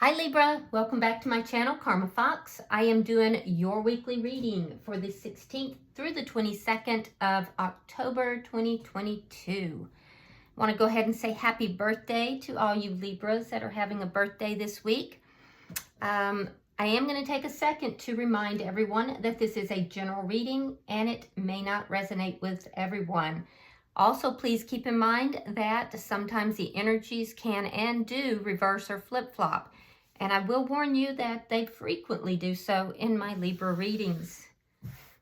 Hi Libra, welcome back to my channel, Karma Fox. I am doing your weekly reading for the 16th through the 22nd of October 2022. I want to go ahead and say happy birthday to all you Libras that are having a birthday this week. I am going to take a second to remind everyone that this is a general reading and it may not resonate with everyone. Also, please keep in mind that sometimes the energies can and do reverse or flip-flop. And I will warn you that they frequently do so in my Libra readings.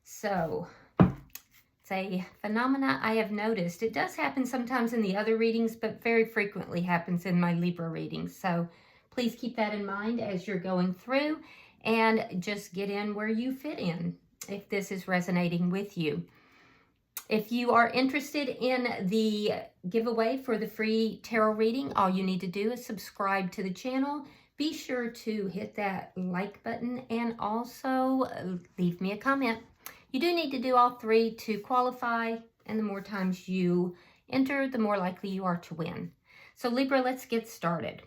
So, it's a phenomena I have noticed. It does happen sometimes in the other readings, but very frequently happens in my Libra readings. So, please keep that in mind as you're going through and just get in where you fit in if this is resonating with you. If you are interested in the giveaway for the free tarot reading, all you need to do is subscribe to the channel. Be sure to hit that like button and also leave me a comment. You do need to do all three to qualify, and the more times you enter, the more likely you are to win. So Libra, let's get started.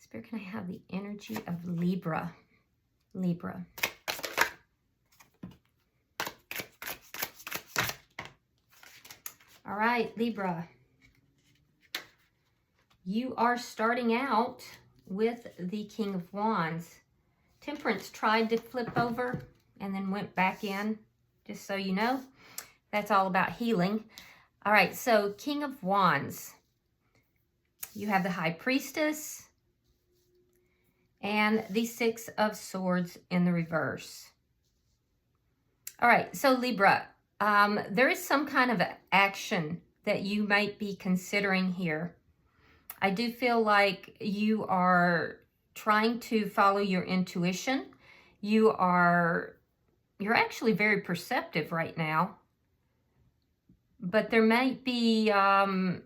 Spirit, can I have the energy of Libra? Libra. All right, Libra. You are starting out with the King of Wands. Temperance tried to flip over and then went back in, just so you know. That's all about healing. All right, so King of Wands. You have the High Priestess and the Six of Swords in the reverse. All right, so Libra, there is some kind of action that you might be considering here. I do feel like you are trying to follow your intuition. You're actually very perceptive right now. But there might be, there's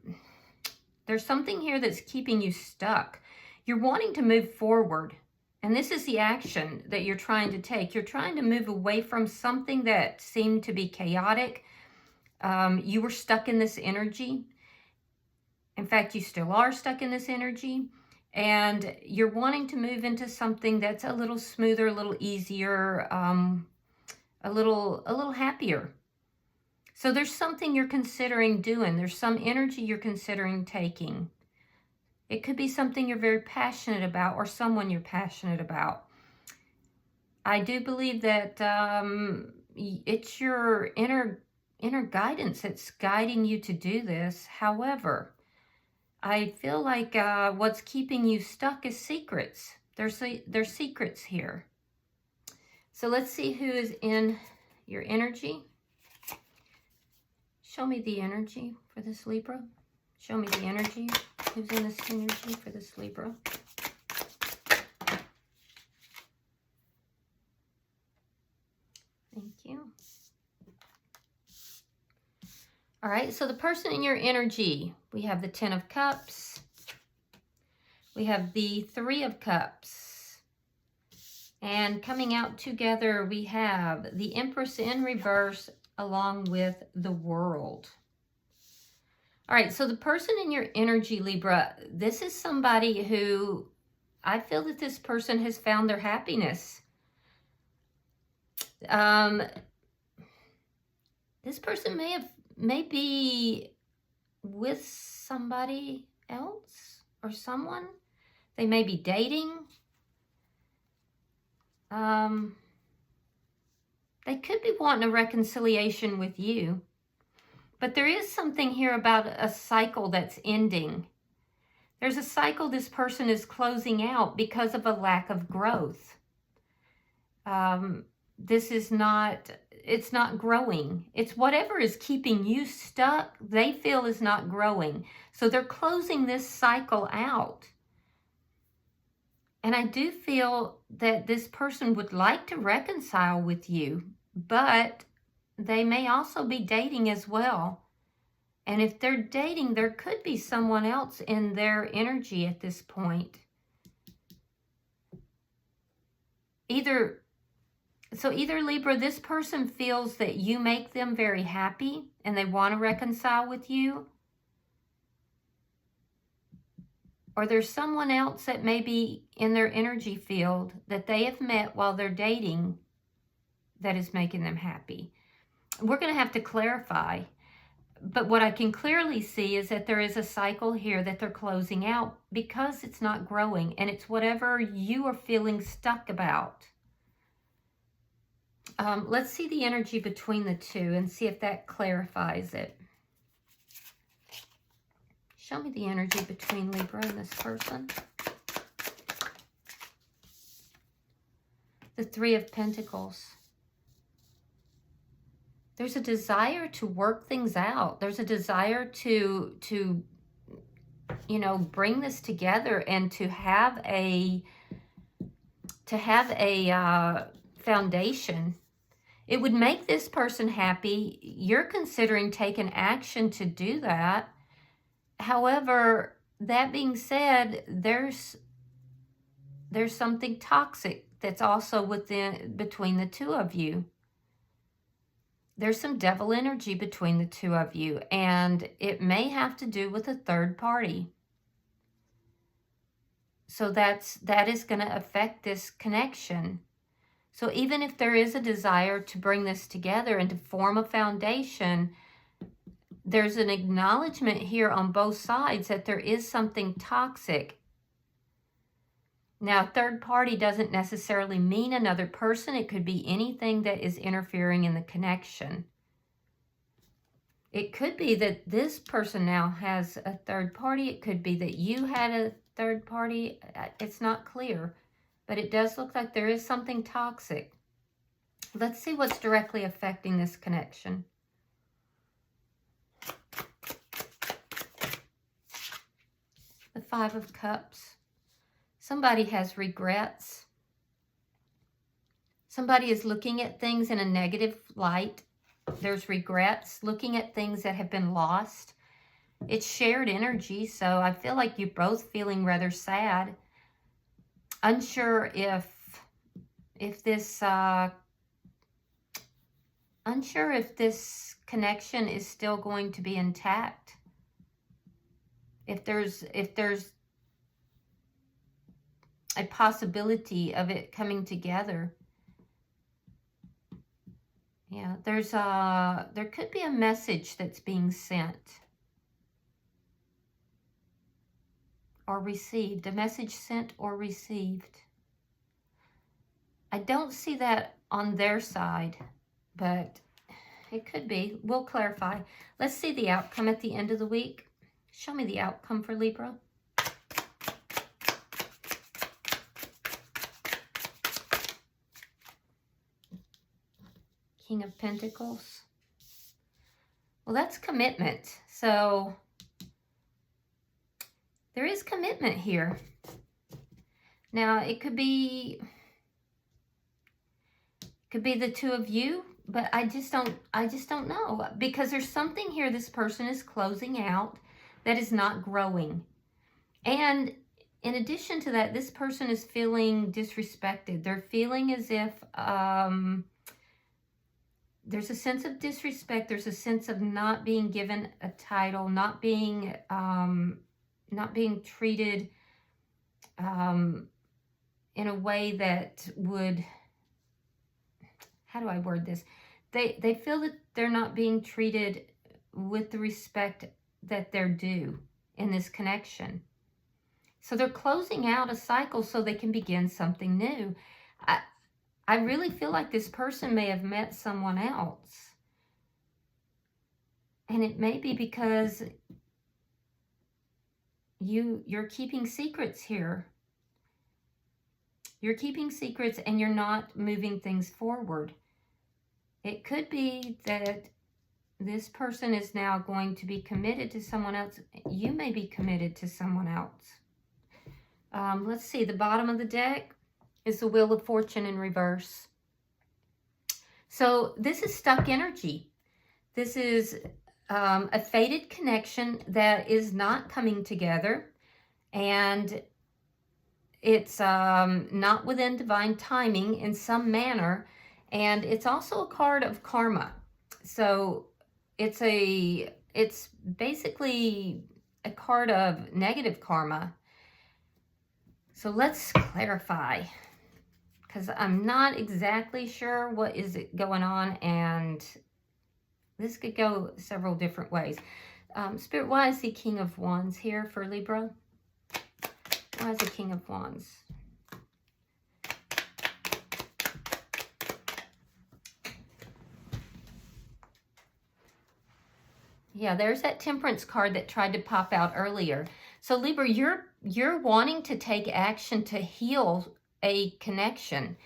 something here that's keeping you stuck. You're wanting to move forward. And this is the action that you're trying to take. You're trying to move away from something that seemed to be chaotic. You were stuck in this energy. In fact, you still are stuck in this energy, and you're wanting to move into something that's a little smoother, a little easier, a little happier. So there's something you're considering doing. There's some energy you're considering taking. It could be something you're very passionate about or someone you're passionate about. I do believe that it's your inner guidance that's guiding you to do this. However, I feel like what's keeping you stuck is secrets. There's secrets here. So let's see who is in your energy. Show me the energy for this Libra. Show me the energy. Who's in this energy for this Libra? Thank you. All right, so the person in your energy, we have the Ten of Cups. We have the Three of Cups. And coming out together, we have the Empress in reverse along with the World. All right, so the person in your energy, Libra, this is somebody who I feel that this person has found their happiness. This person may be with somebody else or someone. They may be dating. They could be wanting a reconciliation with you. But there is something here about a cycle that's ending. There's a cycle this person is closing out because of a lack of growth. It's not growing. It's whatever is keeping you stuck, they feel is not growing. So they're closing this cycle out. And I do feel that this person would like to reconcile with you, but they may also be dating as well. And if they're dating, there could be someone else in their energy at this point. Either Libra, this person feels that you make them very happy and they want to reconcile with you. or there's someone else that may be in their energy field that they have met while they're dating that is making them happy. We're going to have to clarify. But what I can clearly see is that there is a cycle here that they're closing out because it's not growing, and it's whatever you are feeling stuck about. Let's see the energy between the two and see if that clarifies it. Show me the energy between Libra and this person. The Three of Pentacles. There's a desire to work things out. There's a desire to you know, bring this together and to have a foundation. It would make this person happy. You're considering taking action to do that. However, that being said, there's something toxic that's also between the two of you. There's some devil energy between the two of you, and it may have to do with a third party. So that is going to affect this connection. So even if there is a desire to bring this together and to form a foundation, there's an acknowledgement here on both sides that there is something toxic. Now, third party doesn't necessarily mean another person. It could be anything that is interfering in the connection. It could be that this person now has a third party. It could be that you had a third party. It's not clear, but it does look like there is something toxic. Let's see what's directly affecting this connection. The Five of Cups. Somebody has regrets. Somebody is looking at things in a negative light. There's regrets, looking at things that have been lost. It's shared energy, so I feel like you're both feeling rather sad. Unsure if this connection is still going to be intact. If there's a possibility of it coming together. Yeah, there could be a message that's being sent or received, a message sent or received. I don't see that on their side, but it could be. We'll clarify. Let's see the outcome at the end of the week. Show me the outcome for Libra. King of Pentacles. Well, that's commitment. So there is commitment here. Now, it could be the two of you, but I just don't know, because there's something here this person is closing out that is not growing. And in addition to that, this person is feeling disrespected. They're feeling as if there's a sense of disrespect. There's a sense of not being given a title, not being treated in a way that would, how do I word this? They feel that they're not being treated with the respect that they're due in this connection. So they're closing out a cycle so they can begin something new. I really feel like this person may have met someone else. And it may be because you're keeping secrets here. You're keeping secrets and you're not moving things forward. It could be that this person is now going to be committed to someone else. You may be committed to someone else. Let's see, the bottom of the deck is the Wheel of Fortune in reverse. So this is stuck energy. This is a fated connection that is not coming together, and it's not within divine timing in some manner, and it's also a card of karma. So it's basically a card of negative karma. So let's clarify, because I'm not exactly sure what is going on, and this could go several different ways. Spirit, why is the King of Wands here for Libra? Why is the King of Wands? Yeah, there's that Temperance card that tried to pop out earlier. So Libra, you're wanting to take action to heal a connection.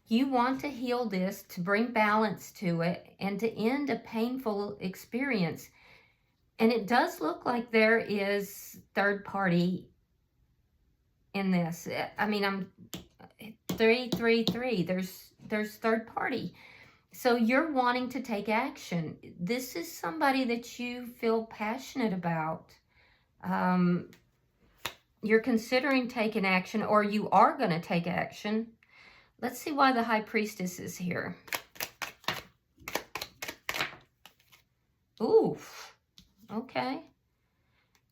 You want to heal this, to bring balance to it, and to end a painful experience. And it does look like there is third party in this. I mean, I'm 333. There's third party. So you're wanting to take action. This is somebody that you feel passionate about. You're considering taking action, or you are going to take action. Let's see why the High Priestess is here. Ooh, okay.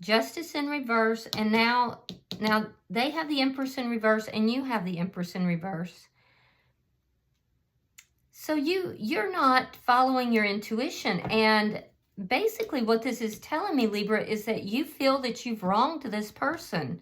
Justice in reverse, and now they have the Empress in reverse, and you have the Empress in reverse. So you're not following your intuition, and basically what this is telling me, Libra, is that you feel that you've wronged this person.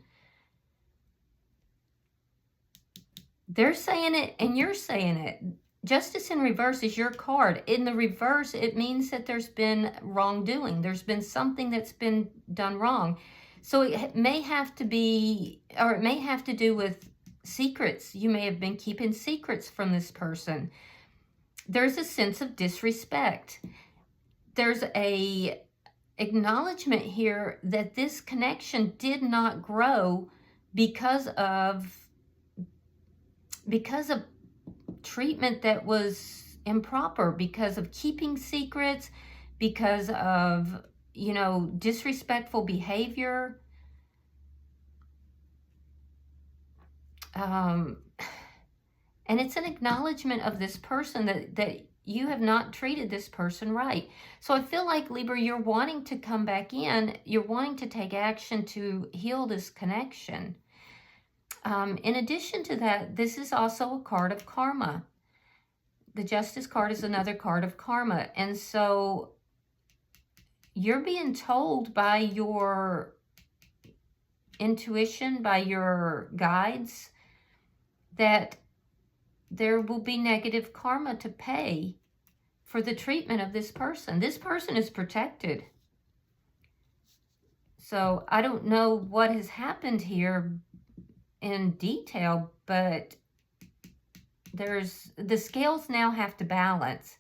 They're saying it and you're saying it. Justice in reverse is your card. In the reverse, it means that there's been wrongdoing. There's been something that's been done wrong. So it may have to be, or it may have to do with secrets. You may have been keeping secrets from this person. There's a sense of disrespect. There's a acknowledgement here that this connection did not grow because of treatment that was improper, because of keeping secrets, because of, you know, disrespectful behavior. And it's an acknowledgement of this person that you have not treated this person right. So I feel like, Libra, you're wanting to come back in. You're wanting to take action to heal this connection. In addition to that, this is also a card of karma. The Justice card is another card of karma. And so you're being told by your intuition, by your guides, that there will be negative karma to pay for the treatment of this person. This person is protected. So I don't know what has happened here in detail, but the scales now have to balance.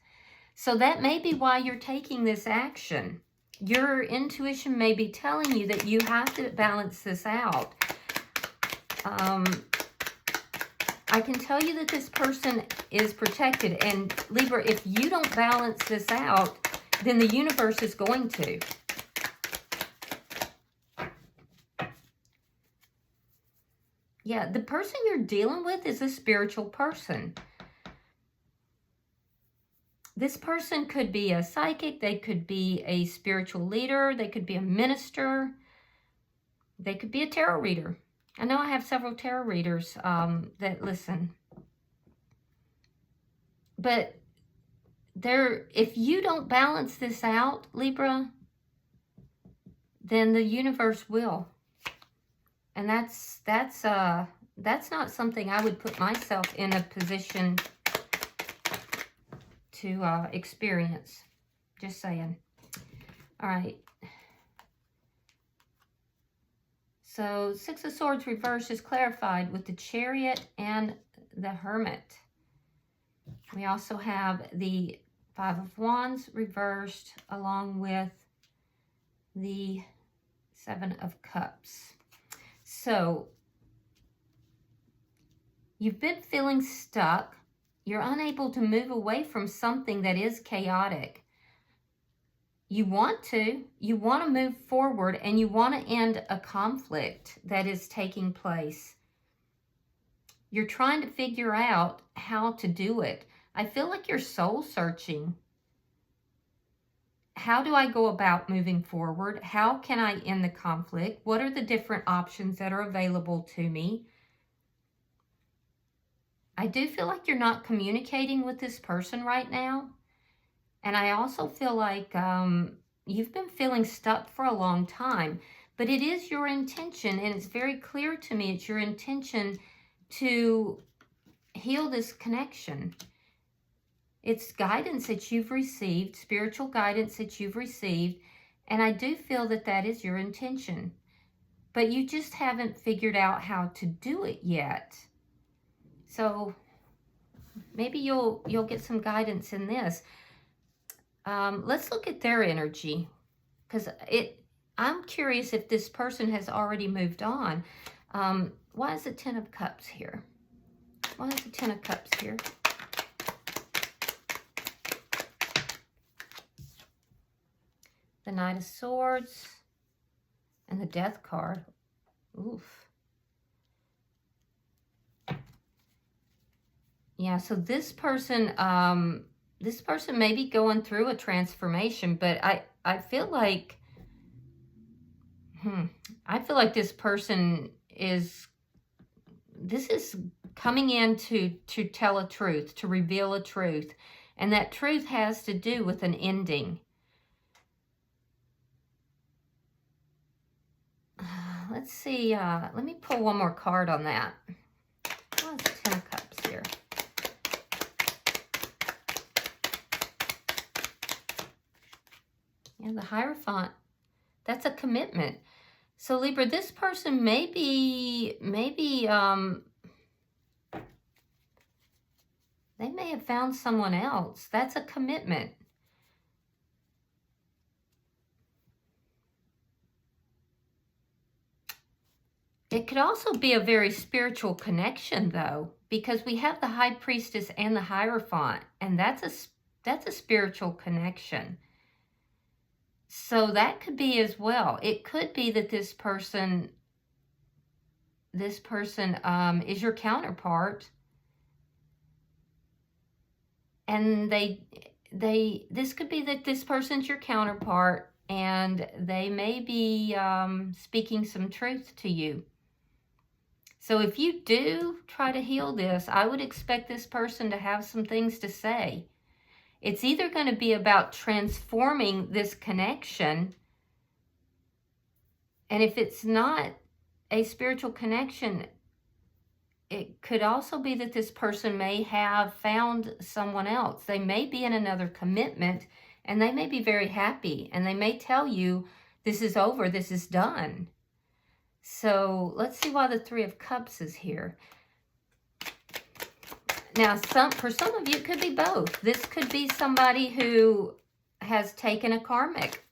So that may be why you're taking this action. Your intuition may be telling you that you have to balance this out. I can tell you that this person is protected. And Libra, if you don't balance this out, then the universe is going to. Yeah, the person you're dealing with is a spiritual person. This person could be a psychic. They could be a spiritual leader. They could be a minister. They could be a tarot reader. I know I have several tarot readers that listen. But if you don't balance this out, Libra, then the universe will. And that's not something I would put myself in a position to experience. Just saying. All right. So Six of Swords reverse is clarified with the Chariot and the Hermit. We also have the Five of Wands reversed along with the Seven of Cups. So you've been feeling stuck. You're unable to move away from something that is chaotic. You want to move forward, and you want to end a conflict that is taking place. You're trying to figure out how to do it. I feel like you're soul searching. How do I go about moving forward? How can I end the conflict? What are the different options that are available to me? I do feel like you're not communicating with this person right now. And I also feel like you've been feeling stuck for a long time. But it is your intention, and it's very clear to me, it's your intention to heal this connection. It's guidance that you've received, spiritual guidance that you've received, and I do feel that that is your intention. But you just haven't figured out how to do it yet. So maybe you'll get some guidance in this. Let's look at their energy, because I'm curious if this person has already moved on. Why is the Ten of Cups here? Why is the Ten of Cups here? The Knight of Swords and the Death card. Oof. Yeah, so this person may be going through a transformation, but I feel like this person is coming in to tell a truth, to reveal a truth, and that truth has to do with an ending. Let's see, let me pull one more card on that. What's the Ten of Cups here? Yeah, the Hierophant. That's a commitment. So Libra, this person maybe they may have found someone else. That's a commitment. It could also be a very spiritual connection, though, because we have the High Priestess and the Hierophant, and that's a spiritual connection. So that could be as well. It could be that this person is your counterpart, and this could be that this person's your counterpart, and they may be speaking some truth to you. So if you do try to heal this, I would expect this person to have some things to say. It's either going to be about transforming this connection, and if it's not a spiritual connection, it could also be that this person may have found someone else. They may be in another commitment, and they may be very happy, and they may tell you, this is over, this is done. So let's see why the Three of Cups is here. Now, for some of you, it could be both. This could be somebody who has taken a karmic.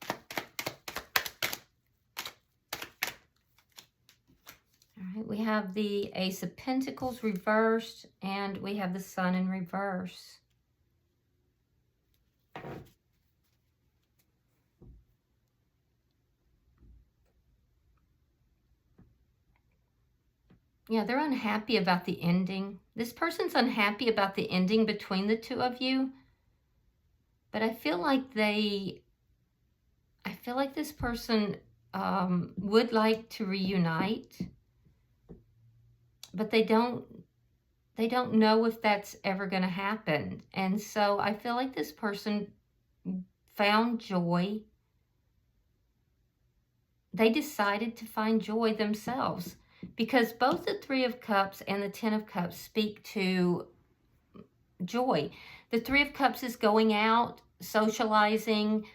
All right, we have the Ace of Pentacles reversed, and we have the Sun in reverse. Yeah, they're unhappy about the ending. This person's unhappy about the ending between the two of you. But I feel like this person would like to reunite. But they don't know if that's ever going to happen. And so I feel like this person found joy. They decided to find joy themselves. Because both the Three of Cups and the Ten of Cups speak to joy. The Three of Cups is going out, socializing,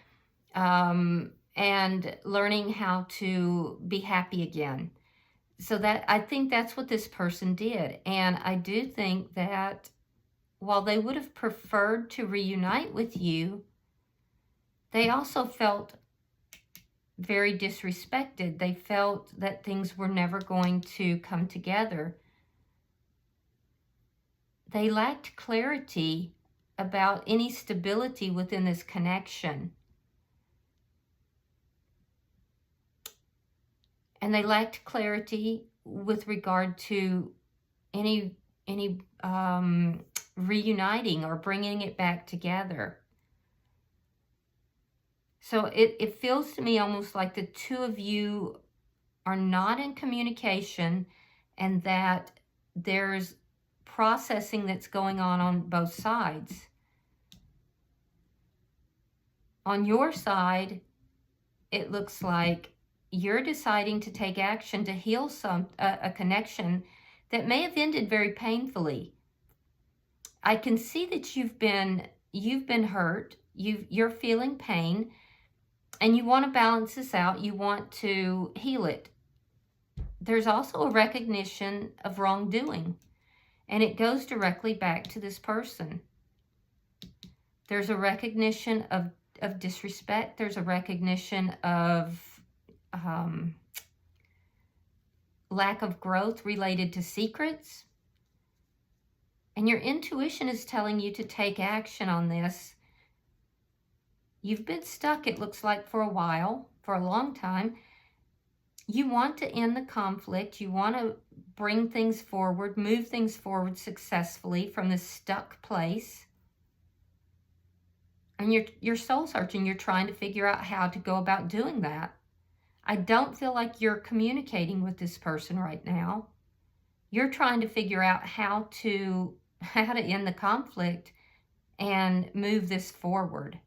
and learning how to be happy again. So I think that's what this person did. And I do think that while they would have preferred to reunite with you, they also felt very disrespected. They felt that things were never going to come together. They lacked clarity about any stability within this connection. And they lacked clarity with regard to any reuniting or bringing it back together. So it feels to me almost like the two of you are not in communication, and that there's processing that's going on both sides. On your side, it looks like you're deciding to take action to heal a connection that may have ended very painfully. I can see that you've been hurt. You're feeling pain, and you want to balance this out. You want to heal it. There's also a recognition of wrongdoing, and it goes directly back to this person. There's a recognition of disrespect. There's a recognition of lack of growth related to secrets. And your intuition is telling you to take action on this. You've been stuck, it looks like, for a while, for a long time. You want to end the conflict. You want to bring things forward, move things forward successfully from this stuck place. And you're soul searching. You're trying to figure out how to go about doing that. I don't feel like you're communicating with this person right now. You're trying to figure out how to end the conflict and move this forward.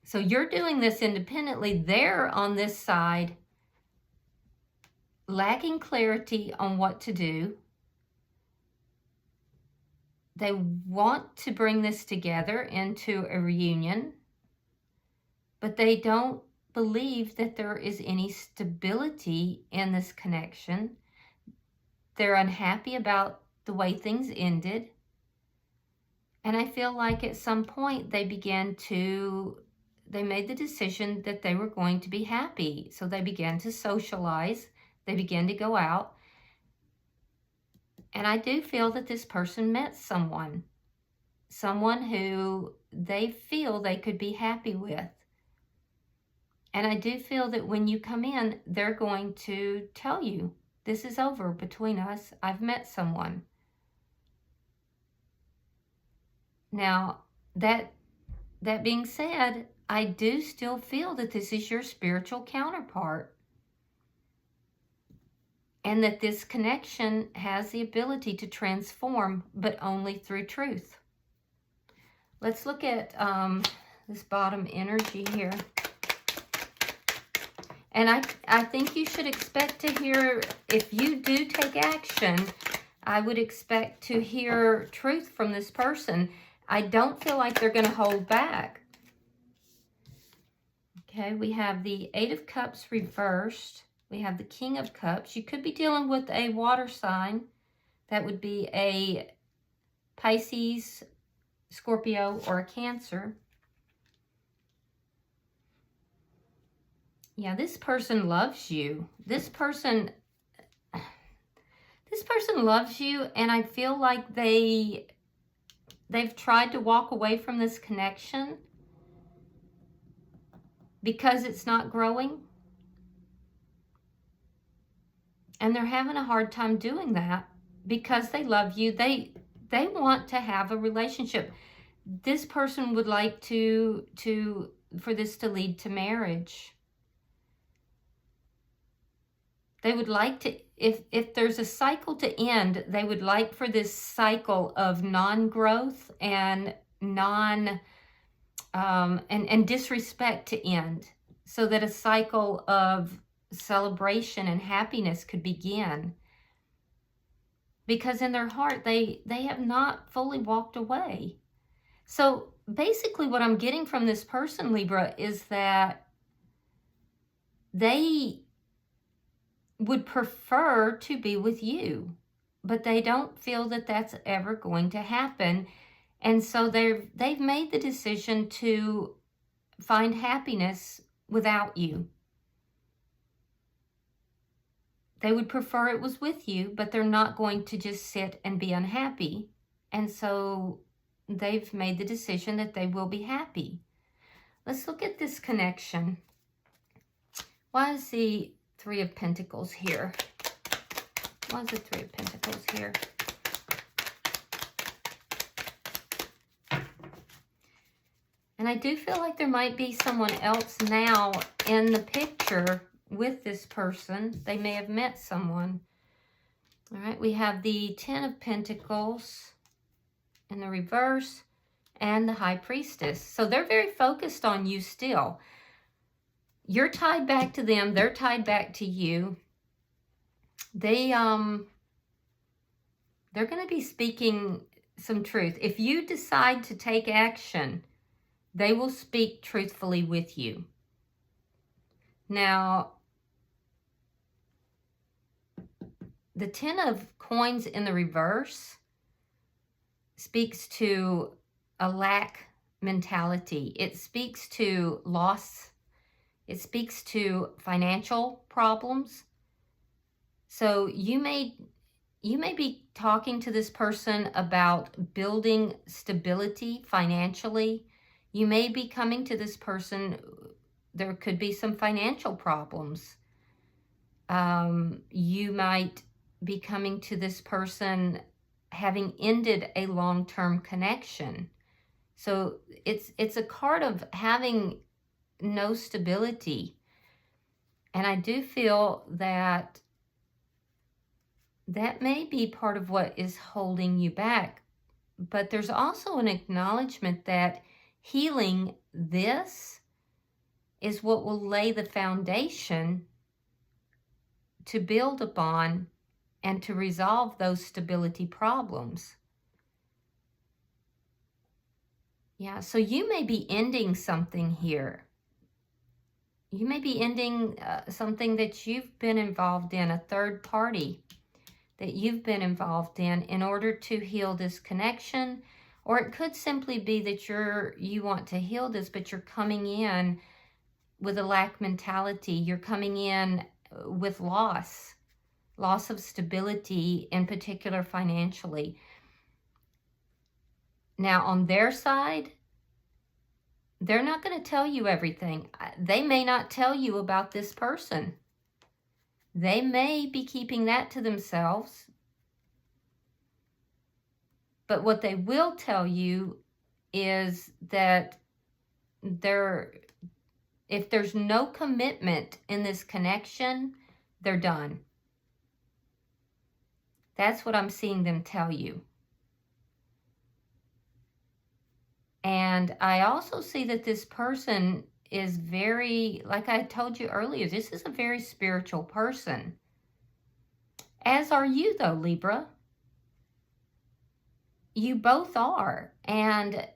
So you're doing this independently. They're on this side lacking clarity on what to do. They want to bring this together into a reunion, but they don't believe that there is any stability in this connection. They're unhappy about the way things ended. And I feel like at some point they made the decision that they were going to be happy. So they began to socialize. They began to go out. And I do feel that this person met someone who they feel they could be happy with. And I do feel that when you come in, they're going to tell you, this is over between us. I've met someone. Now, that being said, I do still feel that this is your spiritual counterpart. And that this connection has the ability to transform, but only through truth. Let's look at this bottom energy here. And I think you should expect to hear, if you do take action, I would expect to hear truth from this person. I don't feel like they're going to hold back. Okay, we have the Eight of Cups reversed. We have the King of Cups. You could be dealing with a water sign. That would be a Pisces, Scorpio, or a Cancer. Yeah, this person loves you. This person loves you, and I feel like they've tried to walk away from this connection because it's not growing. And they're having a hard time doing that because they love you. They want to have a relationship. This person would like for this to lead to marriage. They would like to, if there's a cycle to end, they would like for this cycle of non-growth and and disrespect to end, so that a cycle of celebration and happiness could begin. Because in their heart, they have not fully walked away. So basically what I'm getting from this person, Libra, is that they would prefer to be with you, but they don't feel that that's ever going to happen. And so they've made the decision to find happiness without you. They would prefer it was with you, but they're not going to just sit and be unhappy. And so they've made the decision that they will be happy. Let's look at this connection. Why is the Three of Pentacles here? Why is the Three of Pentacles here? And I do feel like there might be someone else now in the picture with this person. They may have met someone. All right, we have the Ten of Pentacles in the reverse and the High Priestess. So they're very focused on you still. You're tied back to them. They're tied back to you. They're going to be speaking some truth. If you decide to take action, they will speak truthfully with you. Now, the Ten of Coins in the reverse speaks to a lack mentality. It speaks to loss. It speaks to financial problems. So you may be talking to this person about building stability financially. You may be coming to this person, there could be some financial problems. You might be coming to this person having ended a long-term connection. So it's a card of having no stability. And I do feel that that may be part of what is holding you back. But there's also an acknowledgement that healing this is what will lay the foundation to build upon and to resolve those stability problems. Yeah, so you may be ending something here. You may be ending something that you've been involved in, a third party that you've been involved in order to heal this connection. Or it could simply be that you want to heal this, but you're coming in with a lack mentality. You're coming in with loss of stability, in particular financially. Now, on their side, they're not going to tell you everything. They may not tell you about this person. They may be keeping that to themselves. But what they will tell you is that if there's no commitment in this connection, they're done. That's what I'm seeing them tell you. And I also see that this person is very, like I told you earlier, this is a very spiritual person. As are you though, Libra. You both are. And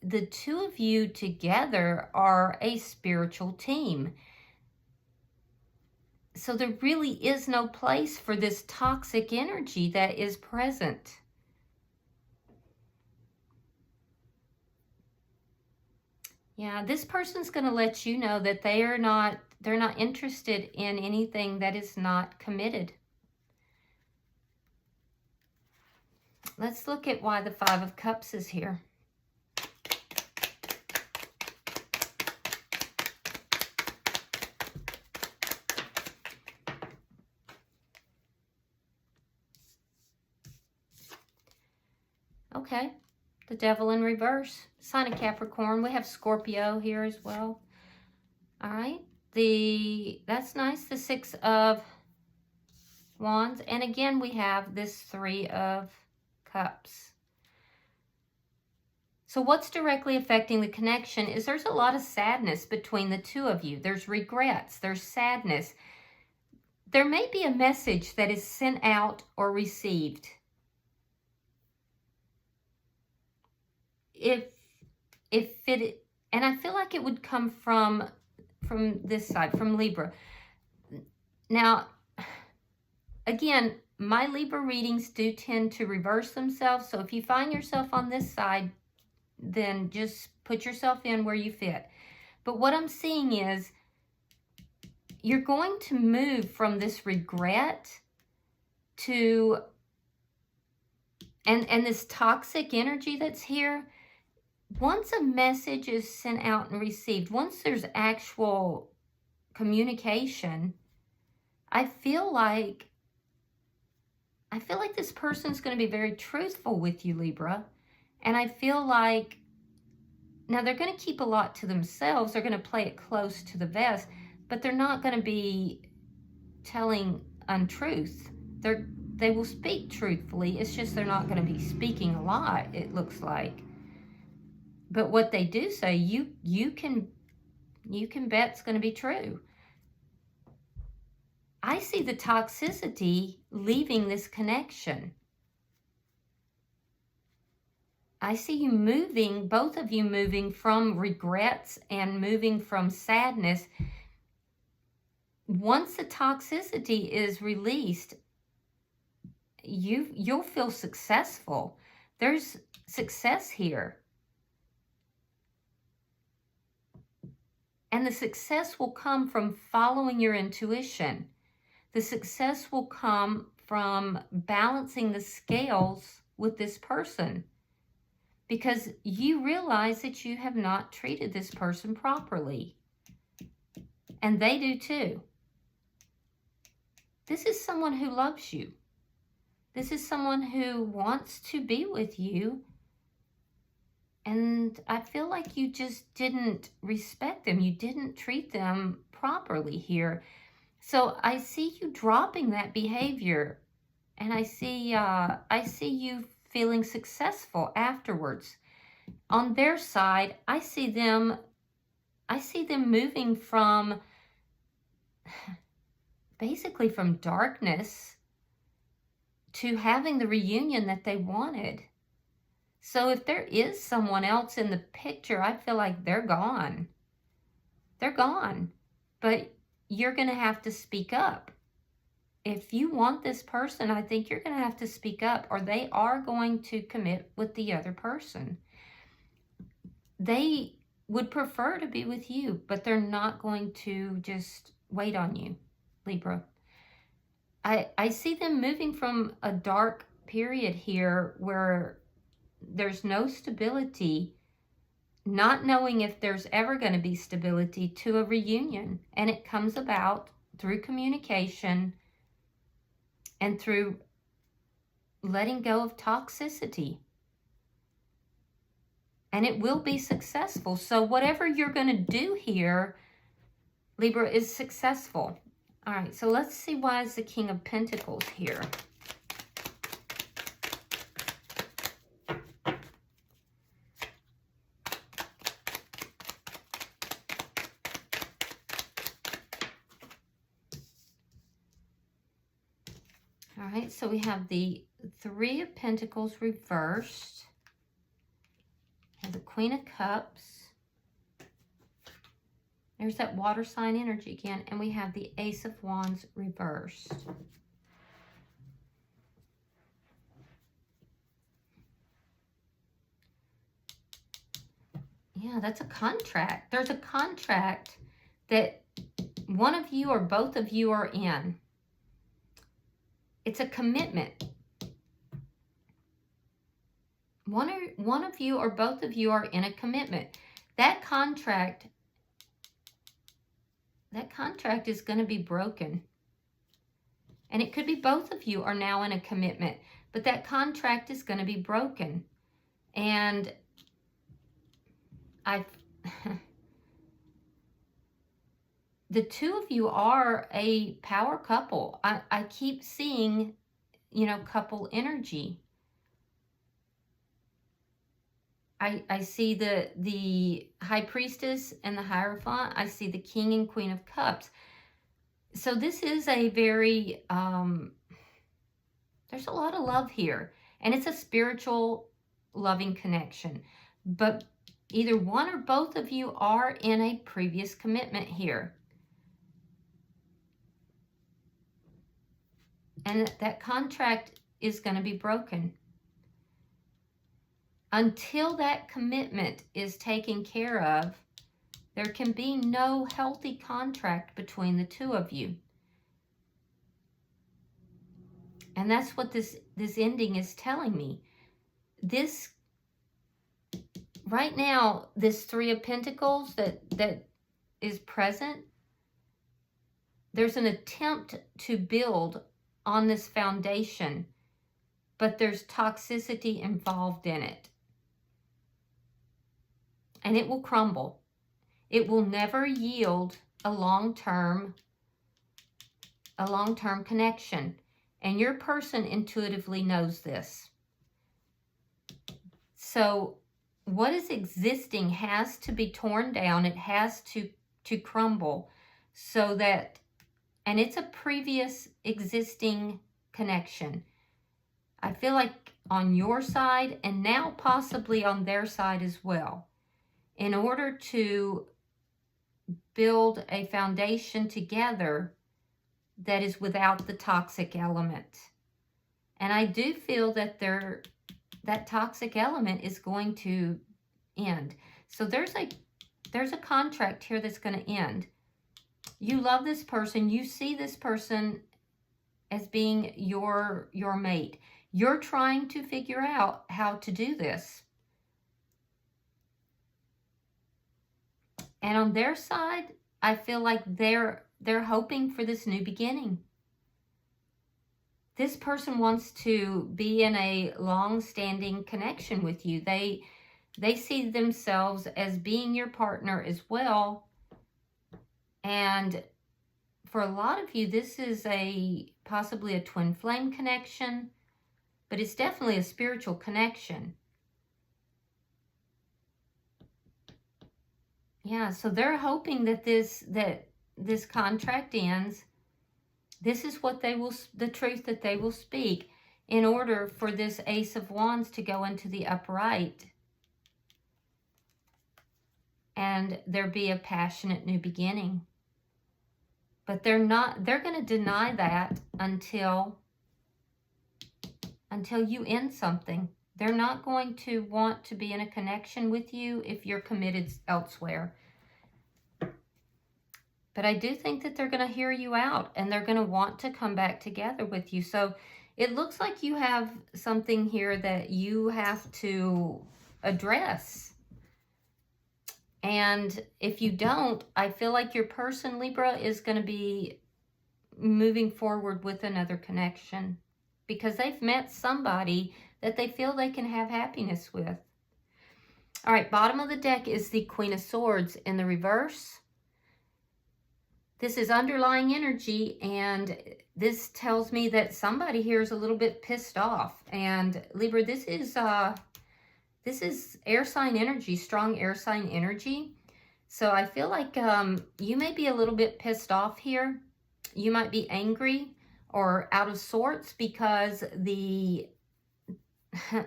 the two of you together are a spiritual team. So there really is no place for this toxic energy that is present. Yeah, this person's going to let you know that they're not interested in anything that is not committed. Let's look at why the Five of Cups is here. Okay, the Devil in reverse. Sign of Capricorn. We have Scorpio here as well. All right, that's nice. The Six of Wands. And again, we have this Three of Cups. So what's directly affecting the connection is there's a lot of sadness between the two of you. There's regrets. There's sadness. There may be a message that is sent out or received. And I feel like it would come from this side, from Libra. Now, again, my Libra readings do tend to reverse themselves. So if you find yourself on this side, then just put yourself in where you fit. But what I'm seeing is you're going to move from this regret to, and this toxic energy that's here. Once a message is sent out and received, once there's actual communication, I feel like this person's going to be very truthful with you, Libra. And I feel like, now they're going to keep a lot to themselves. They're going to play it close to the vest, but they're not going to be telling untruth. They're they will speak truthfully. It's just they're not going to be speaking a lot, it looks like. But what they do say, you can bet it's going to be true. I see the toxicity leaving this connection. I see you moving, both of you moving from regrets and moving from sadness. Once the toxicity is released, you'll feel successful. There's success here. And the success will come from following your intuition. The success will come from balancing the scales with this person, because you realize that you have not treated this person properly. And they do too. This is someone who loves you. This is someone who wants to be with you. And I feel like you just didn't respect them. You didn't treat them properly here. So I see you dropping that behavior. And I see you feeling successful afterwards. On their side, I see them moving from, basically from darkness to having the reunion that they wanted. So if there is someone else in the picture, I feel like they're gone. They're gone. But you're going to have to speak up. If you want this person, I think you're going to have to speak up, or they are going to commit with the other person. They would prefer to be with you, but they're not going to just wait on you, Libra. I see them moving from a dark period here where there's no stability, not knowing if there's ever going to be stability, to a reunion. And it comes about through communication and through letting go of toxicity. And it will be successful. So whatever you're going to do here, Libra, is successful. All right, so let's see, why is the King of Pentacles here? All right, so we have the Three of Pentacles reversed. We have the Queen of Cups. There's that water sign energy again. And we have the Ace of Wands reversed. Yeah, that's a contract. There's a contract that one of you or both of you are in. It's a commitment. One of you or both of you are in a commitment. That contract is going to be broken. And it could be both of you are now in a commitment, but that contract is going to be broken. And the two of you are a power couple. I keep seeing, couple energy. I see the High Priestess and the Hierophant. I see the King and Queen of Cups. So this is a very, there's a lot of love here. And it's a spiritual, loving connection. But either one or both of you are in a previous commitment here. And that contract is going to be broken. Until that commitment is taken care of, there can be no healthy contract between the two of you. And that's what this ending is telling me. This, right now, this Three of Pentacles that is present, there's an attempt to build on this foundation, but there's toxicity involved in it. And it will crumble. It will never yield a long-term connection. And your person intuitively knows this. So what is existing has to be torn down. It has to crumble so that, and it's a previous existing connection. I feel like on your side and now possibly on their side as well. In order to build a foundation together that is without the toxic element. And I do feel that that toxic element is going to end. So there's a contract here that's going to end. You love this person. You see this person as being your mate. You're trying to figure out how to do this. And on their side, I feel like they're hoping for this new beginning. This person wants to be in a long-standing connection with you. They see themselves as being your partner as well. And for a lot of you, this is possibly a twin flame connection, but it's definitely a spiritual connection. Yeah, so they're hoping that this contract ends. This is what the truth that they will speak in order for this Ace of Wands to go into the upright. And there be a passionate new beginning. But they're going to deny that until you end something. They're not going to want to be in a connection with you if you're committed elsewhere. But I do think that they're going to hear you out and they're going to want to come back together with you. So it looks like you have something here that you have to address. And if you don't, I feel like your person, Libra, is going to be moving forward with another connection because they've met somebody that they feel they can have happiness with. All right, bottom of the deck is the Queen of Swords in the reverse. This is underlying energy, and this tells me that somebody here is a little bit pissed off. And Libra, this is air sign energy, strong air sign energy. So I feel like you may be a little bit pissed off here. You might be angry or out of sorts because the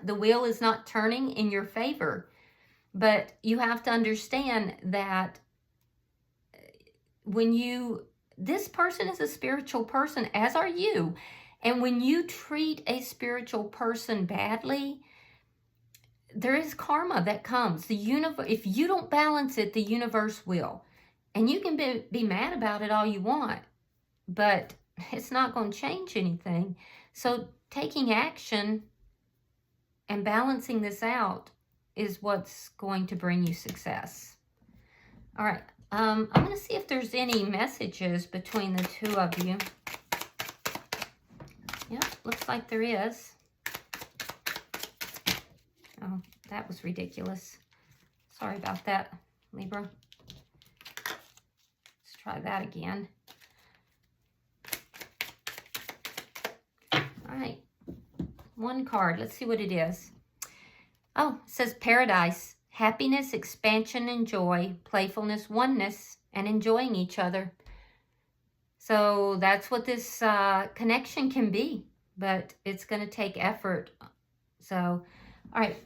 wheel is not turning in your favor. But you have to understand that this person is a spiritual person, as are you. And when you treat a spiritual person badly, there is karma that comes. The universe, if you don't balance it, the universe will. And you can be mad about it all you want, but it's not going to change anything. So taking action and balancing this out is what's going to bring you success. All right. I'm going to see if there's any messages between the two of you. Yep, looks like there is. Oh, that was ridiculous. Sorry about that, Libra. Let's try that again. All right. One card. Let's see what it is. Oh, it says Paradise. Happiness, expansion, and joy, playfulness, oneness, and enjoying each other. So that's what this connection can be, but it's going to take effort. So, all right,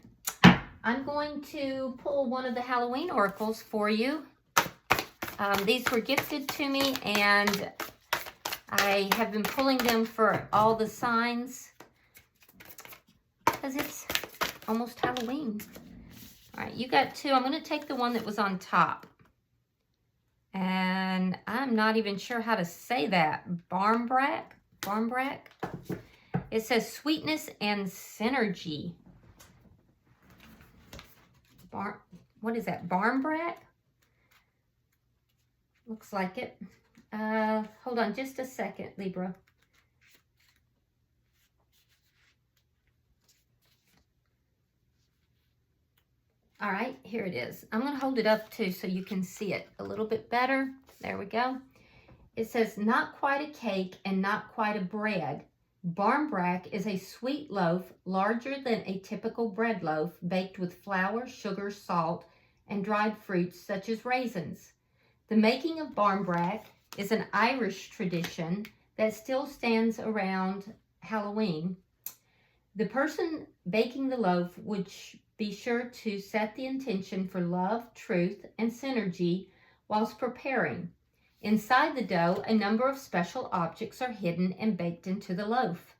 I'm going to pull one of the Halloween oracles for you. These were gifted to me, and I have been pulling them for all the signs because it's almost Halloween. All right, you got two. I'm going to take the one that was on top. And I'm not even sure how to say that. Barmbrack. It says sweetness and synergy. What is that? Barmbrack? Looks like it. Hold on just a second, Libra. All right, here it is. I'm going to hold it up too so you can see it a little bit better. There we go. It says, not quite a cake and not quite a bread. Barmbrack is a sweet loaf larger than a typical bread loaf, baked with flour, sugar, salt, and dried fruits such as raisins. The making of barmbrack is an Irish tradition that still stands around Halloween. The person baking the loaf would be sure to set the intention for love, truth, and synergy whilst preparing. Inside the dough, a number of special objects are hidden and baked into the loaf.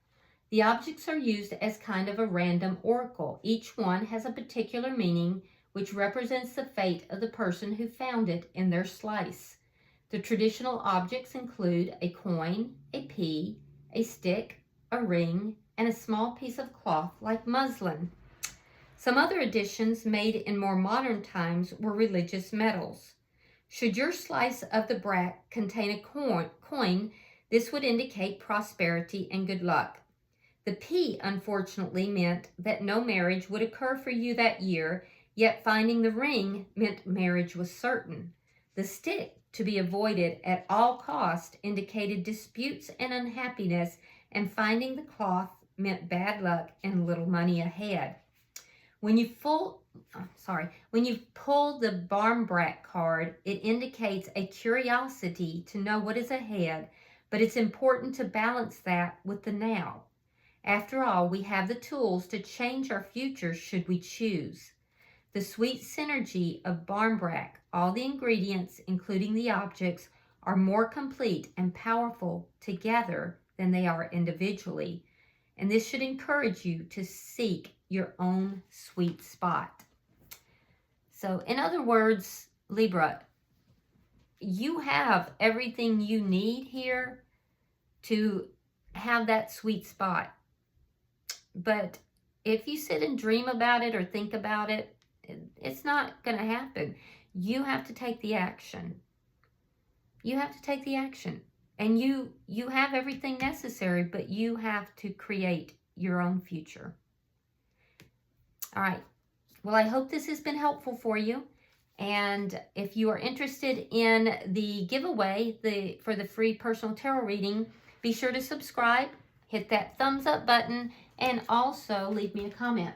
The objects are used as kind of a random oracle. Each one has a particular meaning which represents the fate of the person who found it in their slice. The traditional objects include a coin, a pea, a stick, a ring, and a small piece of cloth like muslin. Some other additions made in more modern times were religious medals. Should your slice of the brack contain a coin, this would indicate prosperity and good luck. The pea, unfortunately, meant that no marriage would occur for you that year, yet finding the ring meant marriage was certain. The stick, to be avoided at all cost, indicated disputes and unhappiness, and finding the cloth meant bad luck and little money ahead. When you pull the Barmbrack card, it indicates a curiosity to know what is ahead, but it's important to balance that with the now. After all, we have the tools to change our future should we choose. The sweet synergy of Barmbrack, all the ingredients, including the objects, are more complete and powerful together than they are individually. And this should encourage you to seek your own sweet spot. So, in other words, Libra, you have everything you need here to have that sweet spot. But if you sit and dream about it or think about it, it's not going to happen. You have to take the action. You have to take the action. And you have everything necessary, but you have to create your own future. All right. Well, I hope this has been helpful for you. And if you are interested in the giveaway for the free personal tarot reading, be sure to subscribe, hit that thumbs up button, and also leave me a comment.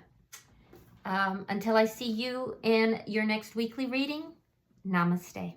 Until I see you in your next weekly reading, namaste.